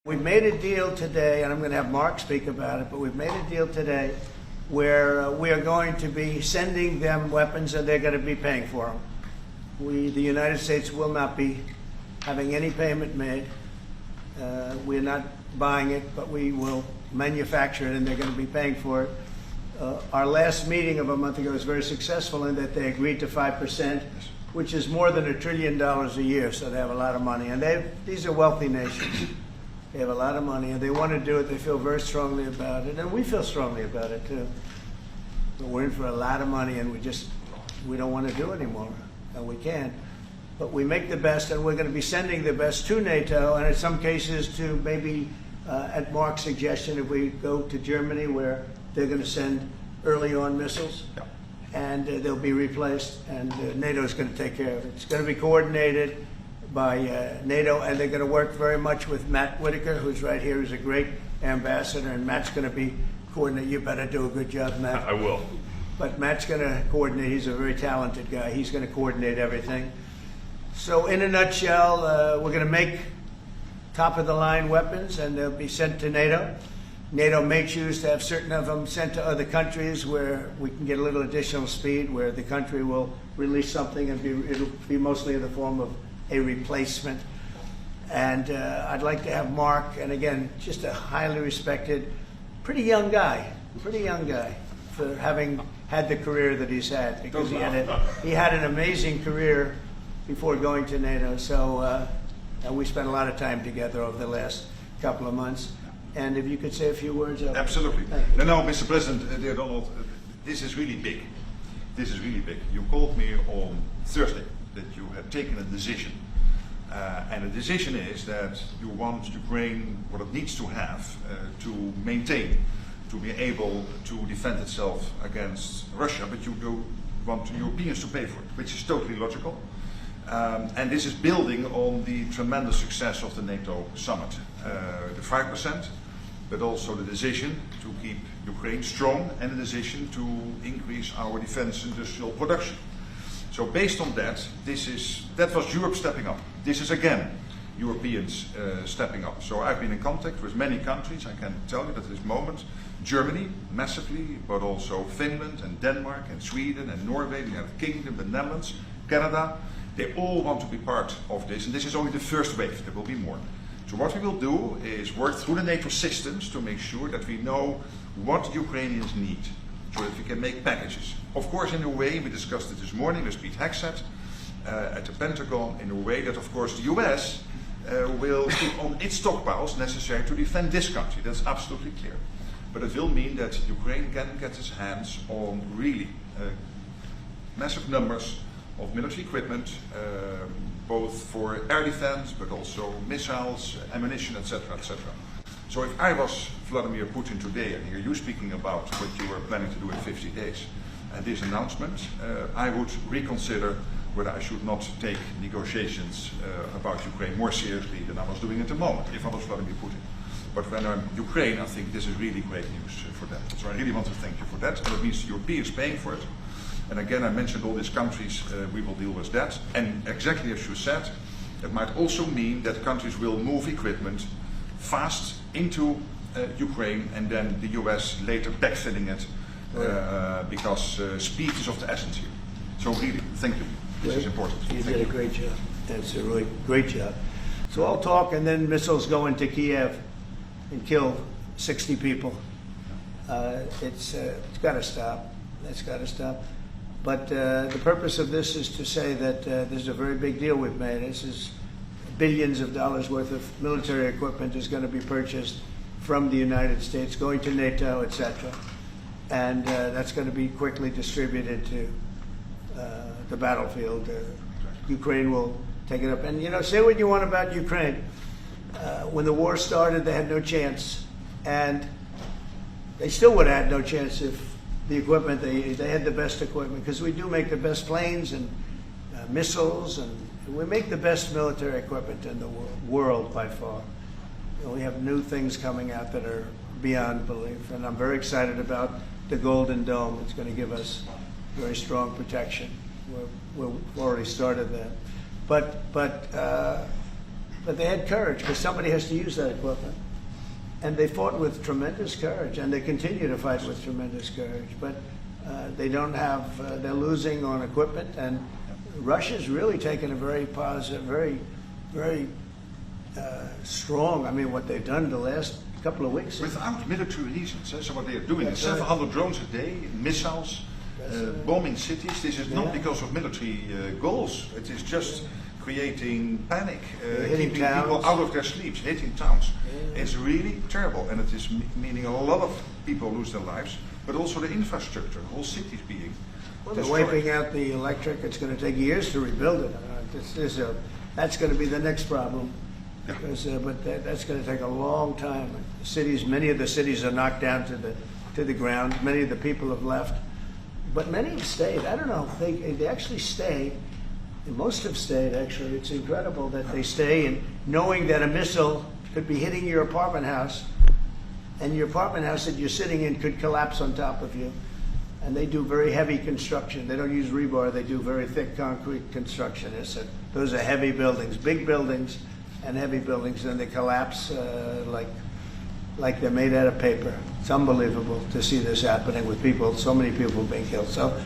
We've made a deal today, and I'm going to have Mark speak about it, but we've made a deal today where we are going to be sending them weapons and they're going to be paying for them. The United States will not be having any payment made. We're not buying it, but we will manufacture it and they're going to be paying for it. Our last meeting of a month ago was very successful in that they agreed to 5%, which is more than $1 trillion a year, so they have a lot of money. And these are wealthy nations. They have a lot of money, and they want to do it. They feel very strongly about it, and we feel strongly about it, too. But we're in for a lot of money, and we don't want to do anymore, and we can't. But we make the best, and we're going to be sending the best to NATO, and in some cases to maybe, at Mark's suggestion, if we go to Germany, where they're going to send early on missiles, and they'll be replaced, and NATO is going to take care of it. It's going to be coordinated by NATO, and they're going to work very much with Matt Whitaker, who's right here, who's a great ambassador, and Matt's going to be coordinating. You better do a good job, Matt. I will. But Matt's going to coordinate. He's a very talented guy. He's going to coordinate everything. So in a nutshell, we're going to make top-of-the-line weapons, and they'll be sent to NATO. NATO may choose to have certain of them sent to other countries where we can get a little additional speed, where the country will release something and it'll be mostly in the form of a replacement. And I'd like to have Mark, and again, just a highly respected, pretty young guy for having had the career that he's had, because he had an amazing career before going to NATO. So and we spent a lot of time together over the last couple of months. And if you could say a few words. Absolutely. No, Mr. President, dear Donald, this is really big. This is really big. You called me on Thursday that you had taken a decision. And the decision is that you want Ukraine what it needs to have to maintain, to be able to defend itself against Russia, but you do want the Europeans to pay for it, which is totally logical. And this is building on the tremendous success of the NATO summit. The 5%, but also the decision to keep Ukraine strong and the decision to increase our defense industrial production. So based on that, that was Europe stepping up. This is again Europeans stepping up. So I've been in contact with many countries. I can tell you that at this moment, Germany massively, but also Finland and Denmark and Sweden and Norway, the United Kingdom, the Netherlands, Canada, they all want to be part of this. And this is only the first wave. There will be more. So what we will do is work through the NATO systems to make sure that we know what Ukrainians need, so that we can make packages. Of course, in a way, we discussed it this morning with Pete Hegseth at the Pentagon, in a way that, of course, the US will keep on its stockpiles necessary to defend this country. That's absolutely clear. But it will mean that Ukraine can get its hands on really massive numbers of military equipment, both for air defense, but also missiles, ammunition, etc., etc. So if I was Vladimir Putin today and hear you speaking about what you were planning to do in 50 days and this announcement, I would reconsider whether I should not take negotiations about Ukraine more seriously than I was doing at the moment, if I was Vladimir Putin. But when I'm Ukraine, I think this is really great news for them. So I really want to thank you for that. And it means the Europeans paying for it. And again, I mentioned all these countries, we will deal with that. And exactly as you said, it might also mean that countries will move equipment fast into Ukraine and then the US later backfilling it because speed is of the essence here. So really, thank you. This is important. You did a great job. That's a really great job. So I'll talk, and then missiles go into Kyiv and kill 60 people. It's got to stop. That's got to stop. But the purpose of this is to say that this is a very big deal we've made. This is billions of dollars worth of military equipment is going to be purchased from the United States, going to NATO, etc. And that's going to be quickly distributed to the battlefield. Ukraine will take it up. And, you know, say what you want about Ukraine. When the war started, they had no chance. And they still would have had no chance if the equipment, they had the best equipment, because we do make the best planes and missiles, and we make the best military equipment in the world by far. And we have new things coming out that are beyond belief, and I'm very excited about the Golden Dome. It's going to give us very strong protection. We've already started that. But But they had courage because somebody has to use that equipment. And they fought with tremendous courage, and they continue to fight with tremendous courage. But they don't have, they're losing on equipment, and Russia's really taken a very positive, very strong, I mean, what they've done the last couple of weeks. Without military reasons. So what they are doing is That's 700 drones a day, missiles, bombing cities. This is not because of military goals. It is just creating panic, hitting keeping towns. people out of their sleeps, hitting towns. Yeah. It's really terrible, and it is meaning a lot of people lose their lives, but also the infrastructure, whole cities being Well, they're destroyed. wiping out the electric. It's going to take years to rebuild it. That's going to be the next problem. Yeah. Because, but that's going to take a long time. Cities, many of the cities are knocked down to the ground. Many of the people have left, but many have stayed. I don't know. They actually stay. Most have stayed. Actually, it's incredible that they stay, and knowing that a missile could be hitting your apartment house, and your apartment house that you're sitting in could collapse on top of you. And they do very heavy construction. They don't use rebar. They do very thick concrete construction. Those are heavy buildings, big buildings, and heavy buildings, and they collapse like they're made out of paper. It's unbelievable to see this happening with people, so many people being killed. So